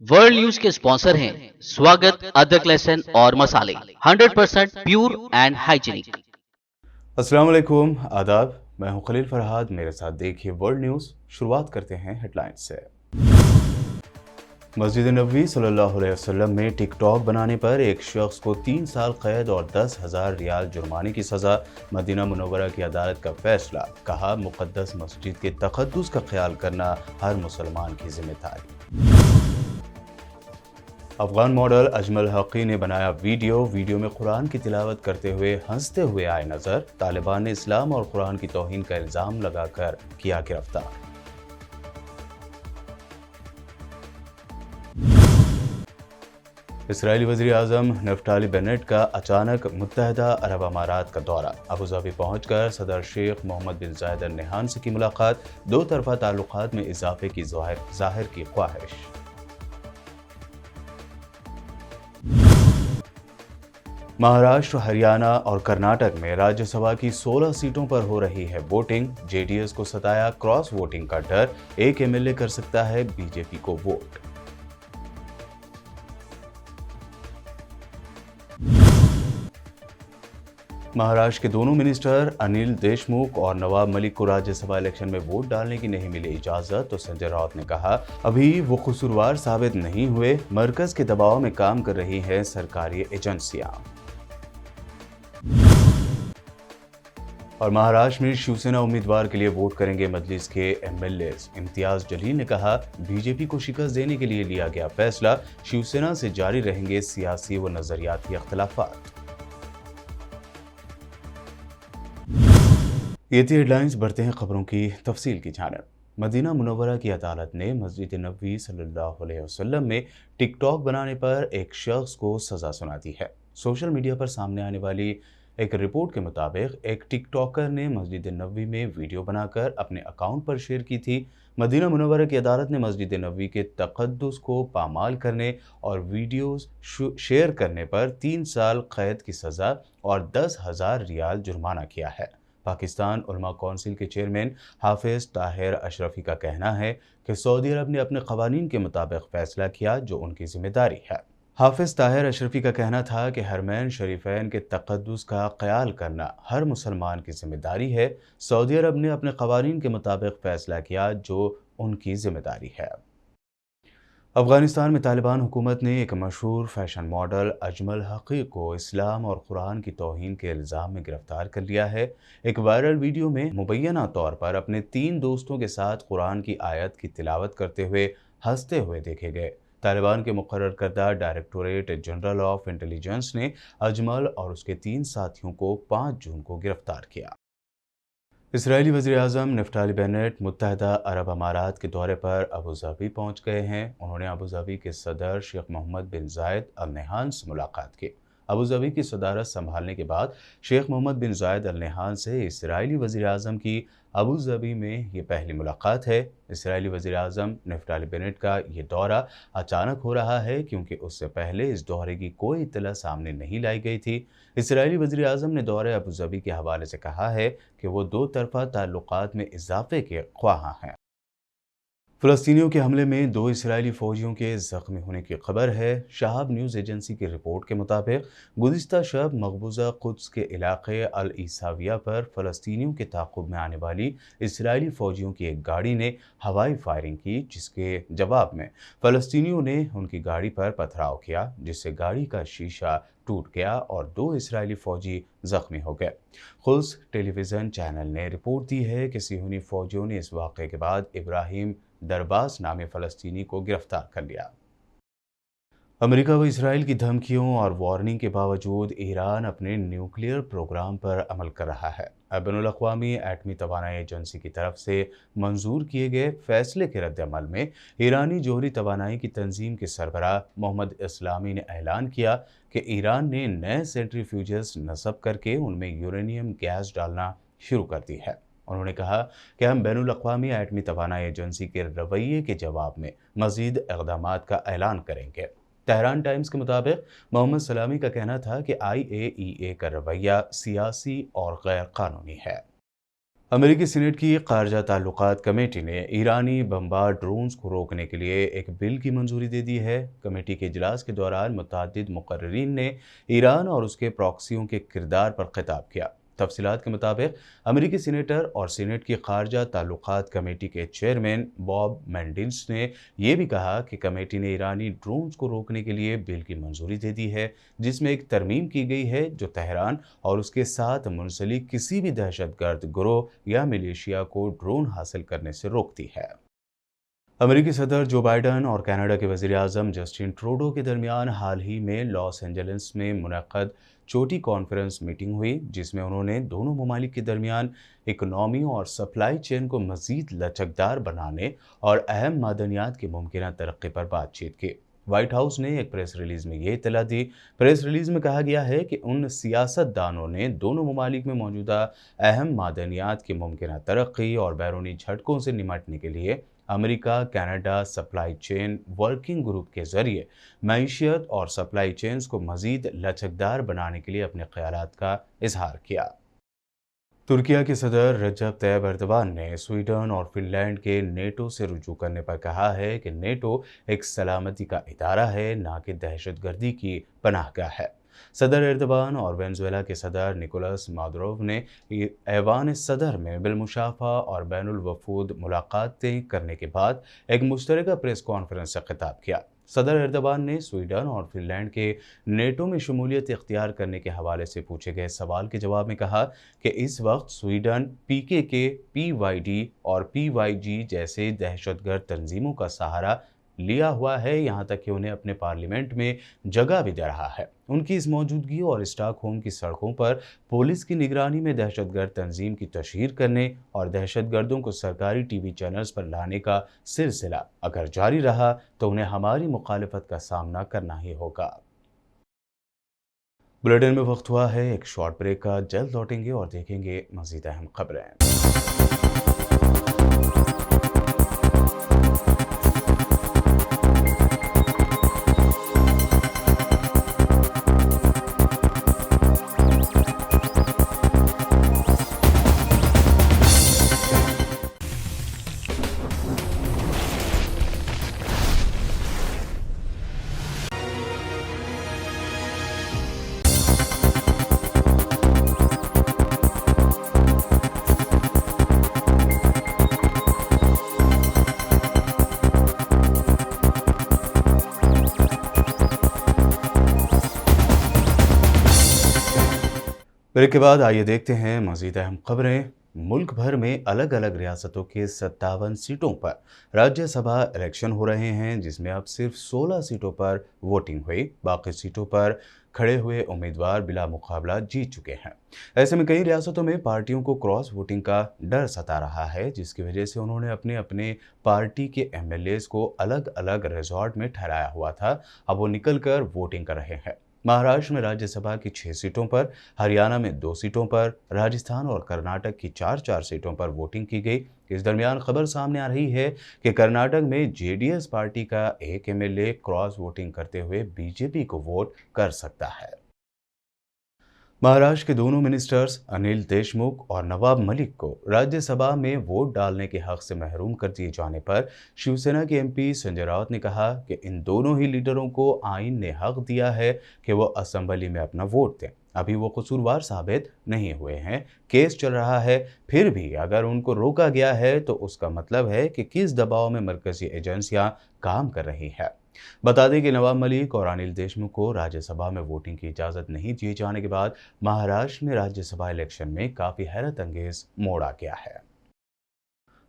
World news के sponsor हैं स्वागत, अदरक, लहसुन और मसाले 100% प्योर एंड हाइजीनिक। अस्सलाम वालेकुम, आदाब। मैं हूं खलील फरहाद। मेरे साथ देखिए वर्ल्ड न्यूज़। शुरुआत करते हैं हेडलाइंस से। मस्जिद नबवी सल्लल्लाहु अलैहि वसल्लम में टिकटॉक बनाने पर एक शख्स को 3 साल कैद और 10,000 रियाल जुर्माने की सज़ा। मदीना मुनव्वरा की अदालत का फैसला। कहा, मुक़द्दस मस्जिद के तक़द्दुस का ख्याल करना हर मुसलमान की जिम्मेदारी। अफगान मॉडल अजमल हक़ी ने बनाया वीडियो में कुरान की तिलावत करते हुए हंसते हुए आए नजर। तालिबान ने इस्लाम और कुरान की तौहीन का इल्ज़ाम लगाकर किया गिरफ्तार। इसराइली वज़ीर आज़म नफ्ताली बेनेट का अचानक मुत्तहदा अरब अमारात का दौरा। अबूधाबी पहुंचकर सदर शेख मोहम्मद बिन जायद अल नहयान से की मुलाकात। दो तरफा ताल्लुकात में इजाफे की जाहिर की ख्वाहिश। महाराष्ट्र, हरियाणा और कर्नाटक में राज्यसभा की 16 सीटों पर हो रही है वोटिंग। जेडीएस को सताया क्रॉस वोटिंग का डर। एक एमएलए कर सकता है बीजेपी को वोट। महाराष्ट्र के दोनों मिनिस्टर अनिल देशमुख और नवाब मलिक को राज्यसभा इलेक्शन में वोट डालने की नहीं मिली इजाजत। तो संजय राउत ने कहा, अभी वो कसूरवार साबित नहीं हुए। मरकज के दबाव में काम कर रही हैं सरकारी एजेंसियां। और महाराष्ट्र में शिवसेना उम्मीदवार के लिए वोट करेंगे मजलिस के एमएलए। इम्तियाज जलील ने कहा, बीजेपी को शिकस्त देने के लिए लिया गया फैसला। शिवसेना से जारी रहेंगे सियासी व नजरियाती अख्तिलाफात। ये थी हेडलाइंस। बढ़ते हैं खबरों की तफसील की जानिब। मदीना मुनव्वरा की अदालत ने मस्जिद नबवी सल्लल्लाहु अलैहि वसल्लम में टिकटॉक बनाने पर एक शख्स को सज़ा सुना दी है। सोशल मीडिया पर सामने आने वाली एक रिपोर्ट के मुताबिक एक टिकटॉकर ने मस्जिद नबवी में वीडियो बनाकर अपने अकाउंट पर शेयर की थी। मदीना मुनव्वरा की अदालत ने मस्जिद नबवी के तक़द्दुस को पामाल करने और वीडियोस शेयर करने पर 3 साल कैद की सज़ा और 10,000 रियाल जुर्माना किया है। पाकिस्तान उलमा कौंसिल के चेयरमैन हाफिज ताहिर अशरफी का कहना है कि सऊदी अरब ने अपने कवानीन के मुताबिक फैसला किया जो उनकी जिम्मेदारी है। हाफिज ताहिर अशरफी का कहना था कि हरमैन शरीफैन के तक़द्दुस का ख्याल करना हर मुसलमान की जिम्मेदारी है। सऊदी अरब ने अपने कवानीन के मुताबिक फैसला किया जो उनकी जिम्मेदारी है। अफगानिस्तान में तालिबान हुकूमत ने एक मशहूर फैशन मॉडल अजमल हक़ी को इस्लाम और कुरान की तौहीन के इल्ज़ाम में गिरफ्तार कर लिया है। एक वायरल वीडियो में मुबैना तौर पर अपने 3 दोस्तों के साथ कुरान की आयत की तिलावत करते हुए हंसते हुए देखे गए। तालिबान के मुकर्रर करदा डायरेक्टोरेट जनरल ऑफ इंटेलिजेंस ने अजमल और उसके 3 साथियों को 5 जून को गिरफ्तार किया। इसराइली वज़ीर आज़म नफ्ताली बेनेट मुत्तहदा अरब अमारात के दौरे पर अबूधाबी पहुंच गए हैं। उन्होंने अबूधाबी के सदर शेख मोहम्मद बिन जायद अल नहयान से मुलाकात की। अबूधाबी की सदारत संभालने के बाद शेख मोहम्मद बिन जायद अल नहयान से इसराइली वज़ीर आज़म की अबूधाबी में ये पहली मुलाकात है। इसराइली वज़ीर आज़म नफ्ताली बेनेट का ये दौरा अचानक हो रहा है क्योंकि उससे पहले इस दौरे की कोई इत्तला सामने नहीं लाई गई थी। इसराइली वज़ीर आज़म ने दौरे अबूधाबी के हवाले से कहा है कि वो दो तरफ़ा ताल्लुकात में इजाफे के ख्वाह हैं। फ़लस्तीनियों के हमले में 2 इसराइली फ़ौजियों के ज़ख्मी होने की खबर है। शहाब न्यूज़ एजेंसी की रिपोर्ट के मुताबिक गुज़िश्ता शब मकबूजा कुद्स के इलाक़े अल ईसाविया पर फ़लस्तीनियों के ताक़ुब में आने वाली इसराइली फ़ौजियों की एक गाड़ी ने हवाई फायरिंग की, जिसके जवाब में फ़लस्तीनियों ने उनकी गाड़ी पर पथराव किया, जिससे गाड़ी का शीशा टूट गया और 2 इसराइली फ़ौजी ज़ख्मी हो गए। खुल्स टेलीविज़न चैनल ने रिपोर्ट दी है कि सिहूनी फ़ौजियों ने इस वाक़े के बाद इब्राहिम दरबास नामी फ़लस्तीनी को गिरफ्तार कर लिया। अमेरिका व इसराइल की धमकियों और वार्निंग के बावजूद ईरान अपने न्यूक्लियर प्रोग्राम पर अमल कर रहा है। बैनुल-अक़वामी एटमी तवानाई एजेंसी की तरफ से मंजूर किए गए फैसले के रद्द-ए-अमल में ईरानी जोहरी तवानाई की तंजीम के सरबराह मोहम्मद इस्लामी ने ऐलान किया कि ईरान ने नए सेंट्रीफ्यूजेस नस्ब करके उनमें यूरेनियम गैस डालना शुरू कर दी है। उन्होंने कहा कि हम बैनुल-अक़वामी एटमी तवानाई एजेंसी के रवैये के जवाब में मज़ीद इक़दामात का ऐलान करेंगे। तेहरान टाइम्स के मुताबिक मोहम्मद सलामी का कहना था कि IAEA का रवैया सियासी और गैर कानूनी है। अमेरिकी सीनेट की खारजा ताल्लुकात कमेटी ने ईरानी बमबार ड्रोन्स को रोकने के लिए एक बिल की मंजूरी दे दी है। कमेटी के इजलास के दौरान मुतअद्दिद मुकर्रिरीन ने ईरान और उसके प्रॉक्सियों के किरदार पर खिताब किया। तफसीलात के मुताबिक अमेरिकी सीनेटर और सीनेट की खारजा ताल्लुकात कमेटी के चेयरमैन बॉब मेंडिस ने यह भी कहा कि कमेटी ने ईरानी ड्रोन्स को रोकने के लिए बिल की मंजूरी दे दी है, जिसमें एक तरमीम की गई है जो तेहरान और उसके साथ मुंसलिक किसी भी दहशतगर्द गिरोह या मिलिशिया को ड्रोन हासिल करने से रोकती है। अमेरिकी सदर जो बाइडन और कनाडा के वज़ीर आज़म जस्टिन ट्रूडो के दरमियान हाल ही में लॉस एंजलिस में मुनक़्क़द छोटी कॉन्फ्रेंस मीटिंग हुई, जिसमें उन्होंने दोनों ममालिक के दरमियान इकनॉमी और सप्लाई चेन को मज़ीद लचकदार बनाने और अहम मादनियात की मुमकिन तरक्की पर बातचीत की। व्हाइट हाउस ने एक प्रेस रिलीज में ये इतला दी। प्रेस रिलीज में कहा गया है कि उन सियासतदानों ने दोनों ममालिक में मौजूदा अहम मादनियात की मुमकिन तरक्की और बैरूनी झटकों से निपटने के लिए America Canada supply chain working group के जरिए मईशियत और सप्लाई चेन्स को मज़ीद लचकदार बनाने के लिए अपने ख्यालात का इजहार किया। तुर्किया के सदर रजब तैयब एर्दोगान ने स्वीडन और फिनलैंड के नेटो से रुजू करने पर कहा है कि नेटो एक सलामती का इदारा है, ना कि दहशतगर्दी की पनाहगाह है। सदर एर्दोगान और वेनेजुएला के सदर निकोलस मादुरो ने ऐवान सदर में बिलमुशाफा और बैनुल वफूद मुलाकातें करने के बाद एक मुश्तरका प्रेस कॉन्फ्रेंस से खिताब किया। सदर एर्दोगान ने स्वीडन और फिनलैंड के नेटो में शमूलियत इख्तियार करने के हवाले से पूछे गए सवाल के जवाब में कहा कि इस वक्त स्वीडन पीकेके, पीवाईडी और पीवाईजी जैसे दहशतगर्द तंजीमों का सहारा लिया हुआ है, यहाँ तक कि उन्हें अपने पार्लियामेंट में जगह भी दे रहा है। उनकी इस मौजूदगी और स्टॉकहोम की सड़कों पर पुलिस की निगरानी में दहशतगर्द तंजीम की तशहीर करने और दहशतगर्दों को सरकारी टीवी चैनल्स पर लाने का सिलसिला अगर जारी रहा तो उन्हें हमारी मुखालिफत का सामना करना ही होगा। बुलेटिन में वक्त हुआ है एक शॉर्ट ब्रेक का। जल्द लौटेंगे और देखेंगे मज़ीद अहम खबरें। ब्रेक के बाद आइए देखते हैं मज़ीद अहम खबरें। मुल्क भर में अलग अलग रियासतों के 57 सीटों पर राज्यसभा इलेक्शन हो रहे हैं, जिसमें अब सिर्फ 16 सीटों पर वोटिंग हुई। बाकी सीटों पर खड़े हुए उम्मीदवार बिला मुकाबला जीत चुके हैं। ऐसे में कई रियासतों में पार्टियों को क्रॉस वोटिंग का डर सता रहा है, जिसकी वजह से उन्होंने अपने अपने पार्टी के एमएलएस को अलग अलग रिजॉर्ट में ठहराया हुआ था। अब वो निकल कर वोटिंग कर रहे हैं। महाराष्ट्र में राज्यसभा की 6 सीटों पर, हरियाणा में 2 सीटों पर, राजस्थान और कर्नाटक की 4-4 सीटों पर वोटिंग की गई। इस दरमियान खबर सामने आ रही है कि कर्नाटक में जेडीएस पार्टी का एक एमएलए क्रॉस वोटिंग करते हुए बीजेपी को वोट कर सकता है। महाराष्ट्र के दोनों मिनिस्टर्स अनिल देशमुख और नवाब मलिक को राज्यसभा में वोट डालने के हक से महरूम कर दिए जाने पर शिवसेना के एमपी संजय राउत ने कहा कि इन दोनों ही लीडरों को आईन ने हक दिया है कि वो असेंबली में अपना वोट दें। अभी वो कसूरवार साबित नहीं हुए हैं, केस चल रहा है। फिर भी अगर उनको रोका गया है तो उसका मतलब है कि किस दबाव में मरकजी एजेंसियां काम कर रही है। बता दें कि नवाब मलिक और अनिल देशमुख को राज्यसभा में वोटिंग की इजाज़त नहीं दिए जाने के बाद महाराष्ट्र में राज्यसभा इलेक्शन में काफ़ी हैरत अंगेज मोड़ आ गया है।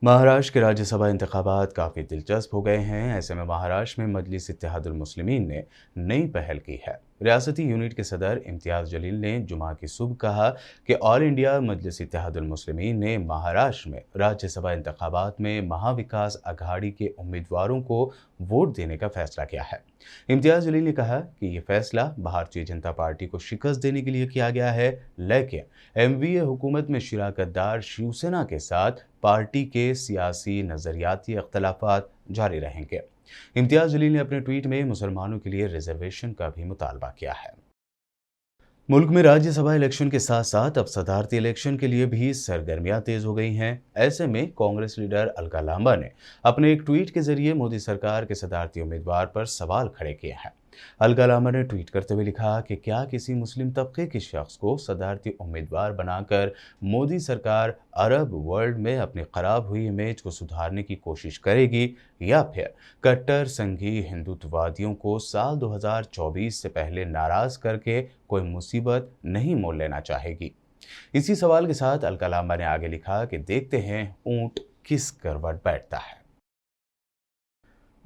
महाराष्ट्र के राज्यसभा इंतखाबात काफ़ी दिलचस्प हो गए हैं। ऐसे में महाराष्ट्र में मजलिस इत्तेहादुल मुस्लिमीन ने नई पहल की है। रियासती यूनिट के सदर इम्तियाज़ जलील ने जुमा की सुबह कहा कि ऑल इंडिया मजलिस इत्तेहादुल मुस्लिमीन ने महाराष्ट्र में राज्यसभा इंतखाबात में महाविकास अघाड़ी के उम्मीदवारों को वोट देने का फैसला किया है। इम्तियाज़ जलील ने कहा कि ये फैसला भारतीय जनता पार्टी को शिकस्त देने के लिए किया गया है, लेकिन एमवीए हुकूमत में शिराकतदार शिवसेना के साथ पार्टी के सियासी नज़रियाती अख्तलाफात जारी रहेंगे। इम्तियाज़ जलील ने अपने ट्वीट में मुसलमानों के लिए रिजर्वेशन का भी मुतालबा किया है। मुल्क में राज्यसभा इलेक्शन के साथ साथ अब सदारती इलेक्शन के लिए भी सरगर्मियां तेज हो गई हैं। ऐसे में कांग्रेस लीडर अलका लांबा ने अपने एक ट्वीट के जरिए मोदी सरकार के सदारती उम्मीदवार पर सवाल खड़े किए हैं। अलका लांबा ने ट्वीट करते हुए लिखा कि क्या किसी मुस्लिम तबके के शख्स को सदारती उम्मीदवार बनाकर मोदी सरकार अरब वर्ल्ड में अपनी खराब हुई इमेज को सुधारने की कोशिश करेगी, या फिर कट्टर संघी हिंदुत्ववादियों को साल 2024 से पहले नाराज करके कोई मुसीबत नहीं मोल लेना चाहेगी। इसी सवाल के साथ अलका लांबा ने आगे लिखा कि देखते हैं ऊंट किस करवट बैठता है।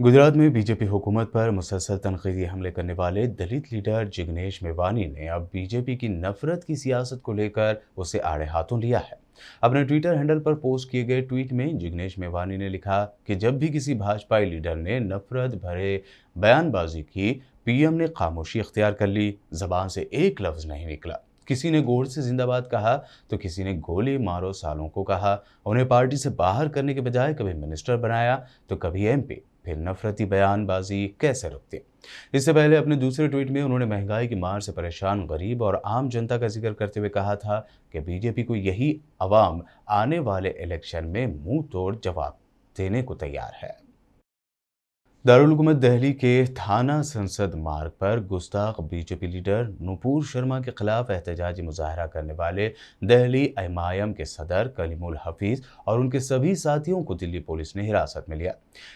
गुजरात में बीजेपी हुकूमत पर मुसलसल तनकीदी हमले करने वाले दलित लीडर जिग्नेश मेवानी ने अब बीजेपी की नफरत की सियासत को लेकर उसे आड़े हाथों लिया है। अपने ट्विटर हैंडल पर पोस्ट किए गए ट्वीट में जिग्नेश मेवानी ने लिखा कि जब भी किसी भाजपाई लीडर ने नफरत भरे बयानबाजी की, पीएम ने खामोशी इख्तियार कर ली, जबान से एक लफ्ज नहीं निकला। किसी ने गोड से जिंदाबाद कहा तो किसी ने गोली मारो सालों को कहा। उन्हें पार्टी से बाहर करने के बजाय कभी मिनिस्टर बनाया तो कभी एमपी। फिर नफरती बयानबाजी कैसे रुकती। इससे पहले अपने दूसरे ट्वीट में उन्होंने महंगाई की मार से परेशान गरीब और आम जनता का जिक्र करते हुए कहा था कि बीजेपी को यही अवाम आने वाले इलेक्शन में मुंह तोड़ जवाब देने को तैयार है। दारुल हुकूमत दिल्ली के थाना संसद मार्ग पर गुस्ताख बीजेपी लीडर नुपुर शर्मा के खिलाफ एहतजाजी मुजाहरा करने वाले दिल्ली एमआईएम के सदर कलीमुल हफीज और उनके सभी साथियों को दिल्ली पुलिस ने हिरासत में लिया।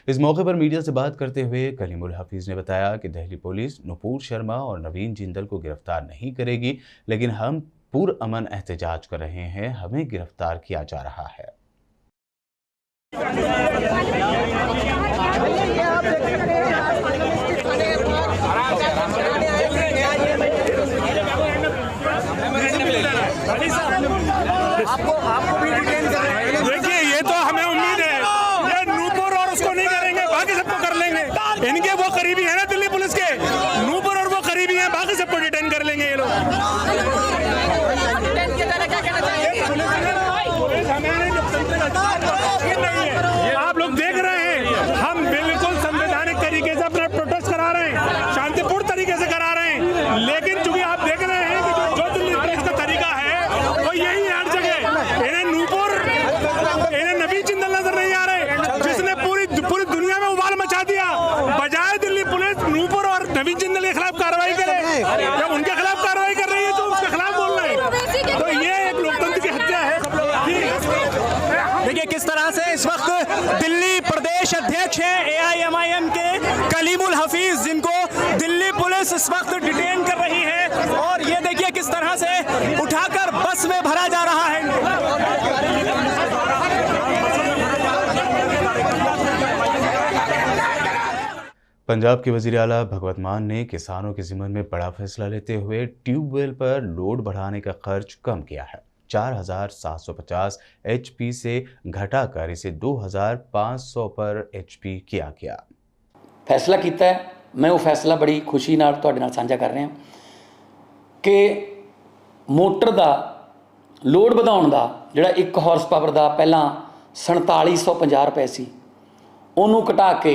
इस मौके पर मीडिया से बात करते हुए कलीमुल हफीज ने बताया कि दिल्ली पुलिस नुपुर शर्मा और नवीन जिंदल को गिरफ्तार नहीं करेगी, लेकिन हम पुरअमन एहतजाज कर रहे हैं, हमें गिरफ्तार किया जा रहा है। आपको भी डिटेन कर रहे हैं। देखिए, ये तो हमें उम्मीद है ये नूपुर और उसको नहीं करेंगे, बाकी सबको कर लेंगे। इनके वो करीबी है ना दिल्ली पुलिस के, नूपुर और वो करीबी हैं, बाकी सबको डिटेन कर लेंगे ये लोग। आप लोग देख रहे हैं, हम बिल्कुल संवैधानिक तरीके से अपना प्रोटेस्ट करा रहे हैं, शांतिपूर्ण तरीके से करा रहे हैं, लेकिन चूंकि आप देख रहे हैं कि जो दिल्ली पुलिस का तरीका है वो यही है हर जगह। इन्हें नूपुर, इन्हें नवीन जिंदल नजर नहीं आ रहे, जिसने पूरी दुनिया में उबाल मचा दिया। बजाय दिल्ली पुलिस नूपुर और नवीन जिंदल के खिलाफ कार्रवाई करे, जब उनके खिलाफ कार्रवाई कर रही है तो उसके खिलाफ बोल रहे हैं। तो ये एक लोकतंत्र की हत्या है। देखिए किस तरह से इस वक्त दिल्ली प्रदेश अध्यक्ष हैं एआईएमआईएम के कलीमुल हफीज, जिनको दिल्ली पुलिस इस वक्त डिटेन कर रही है, और ये देखिए किस तरह से उठाकर बस में भरा जा रहा है। पंजाब के वजीर आला भगवत मान ने किसानों के ज़िम्मन में बड़ा फैसला लेते हुए ट्यूबवेल पर लोड बढ़ाने का खर्च कम किया है। 4750 HP से घटाकर इसे 2500 पर HP किया गया। फैसला किया है, मैं वो फैसला बड़ी खुशी नाल तुहाडे नाल साझा कर रहा कि मोटर का लोड वधाउण दा जिहड़ा 1 हॉर्स पावर का पहला 4750 रुपए सी, उन्होंने घटा के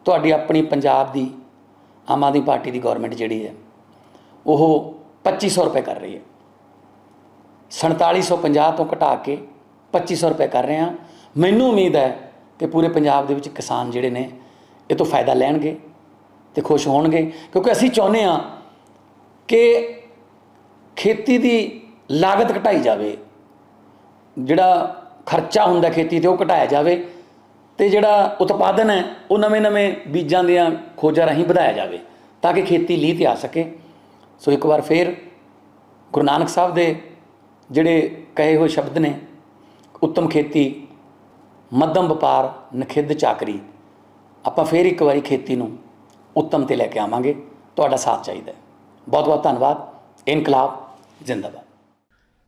तुहाडी अपनी पंजाब दी आम आदमी पार्टी की गौरमेंट जिहड़ी है वो 2500 रुपए कर रही है। 4750 तो घटा के 2500 रुपए कर रहे हैं। मैनूं उम्मीद है कि पूरे पंजाब दे विच किसान जिहड़े ने ये तो फायदा लैणगे ते खुश होणगे, क्योंकि असीं चाहुंदे हां कि खेती की लागत घटाई जाए, जिहड़ा खर्चा हुंदा खेती ते वो घटाया जाए, तो जिहड़ा उत्पादन है वो नवे नवे बीजां दियां खोजां राहीं वधाया जाए, ताकि खेती लीह ते आ सके। सो एक बार फिर गुरु नानक साहब दे जिहड़े कहे हुए शब्द ने, उत्तम खेती, मध्यम वपार, नखिद्ध चाकरी, आपां फिर एक बारी खेती नूं उत्तम ते लैके आवांगे। तुहाडा साथ चाहिए। बहुत बहुत धन्यवाद। इनकलाब जिंदाबाद।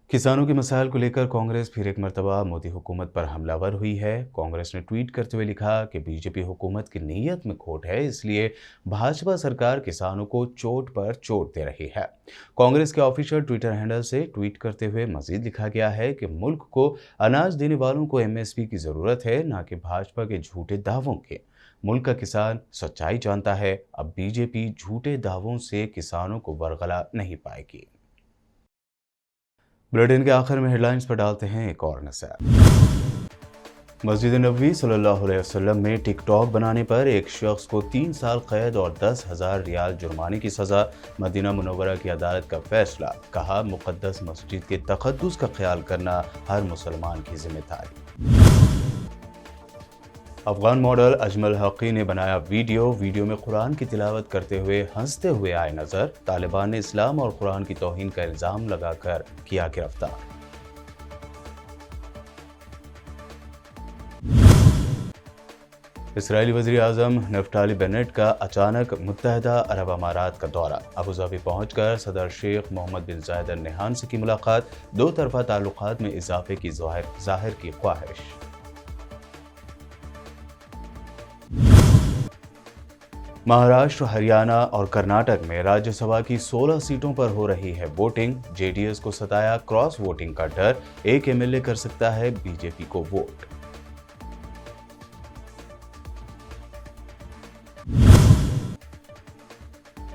किसानों के मसाइल को लेकर कांग्रेस फिर एक मरतबा मोदी हुकूमत पर हमलावर हुई है। कांग्रेस ने ट्वीट करते हुए लिखा कि बीजेपी हुकूमत की नीयत में खोट है, इसलिए भाजपा सरकार किसानों को चोट पर चोट दे रही है। कांग्रेस के ऑफिशियल ट्विटर हैंडल से ट्वीट करते हुए मजीद लिखा गया है कि मुल्क को अनाज देने वालों को MSP की ज़रूरत है, ना कि भाजपा के झूठे दावों के। मुल्क का किसान सच्चाई जानता है, अब बीजेपी झूठे दावों से किसानों को वरगला नहीं पाएगी। बुलेटिन के आखिर में हेडलाइंस पर डालते हैं एक और नजर। मस्जिद नबवी सल्लल्लाहु अलैहि वसल्लम में टिकटॉक बनाने पर एक शख्स को 3 साल कैद और 10,000 रियाल जुर्माने की सजा। मदीना मुनव्वरा की अदालत का फैसला। कहा, मुक़द्दस मस्जिद के तक़द्दुस का ख्याल करना हर मुसलमान की जिम्मेदारी। अफगान मॉडल अजमल हक़ी ने बनाया वीडियो में कुरान की तिलावत करते हुए हंसते हुए आए नजर। तालिबान ने इस्लाम और कुरान की तौहीन का इल्जाम लगाकर किया गिरफ्तार। इसराइली वज़ीर आज़म नफ्ताली बेनेट का अचानक मुत्तहदा अरब अमारात का दौरा। अबूधाबी पहुंचकर सदर शेख मोहम्मद बिन जायद अल नहयान से की मुलाकात। दो तरफा ताल्लुकात में इजाफे की जाहिर की ख्वाहिश। महाराष्ट्र, हरियाणा और कर्नाटक में राज्यसभा की 16 सीटों पर हो रही है वोटिंग। जेडीएस को सताया क्रॉस वोटिंग का डर। एक एमएलए कर सकता है बीजेपी को वोट।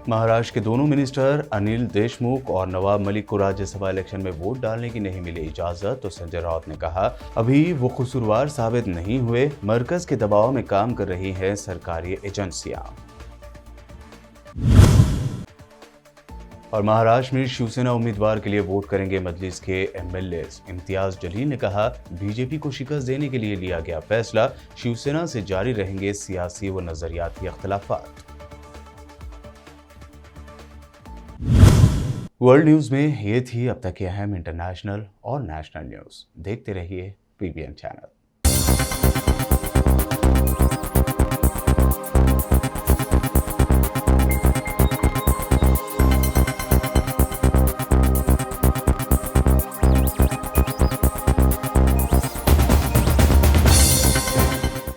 महाराष्ट्र के दोनों मिनिस्टर अनिल देशमुख और नवाब मलिक को राज्यसभा इलेक्शन में वोट डालने की नहीं मिली इजाजत। तो संजय राउत ने कहा, अभी वो कसूरवार साबित नहीं हुए। मरकज के दबाव में काम कर रही हैं सरकारी एजेंसियां। और महाराष्ट्र में शिवसेना उम्मीदवार के लिए वोट करेंगे मजलिस के एमएलए। इम्तियाज जलील ने कहा, बीजेपी को शिकस्त देने के लिए लिया गया फैसला। शिवसेना से जारी रहेंगे सियासी व नजरियाती इख्तिलाफात। वर्ल्ड न्यूज़ में ये थी अब तक की अहम इंटरनेशनल और नेशनल न्यूज़। देखते रहिए PBN चैनल।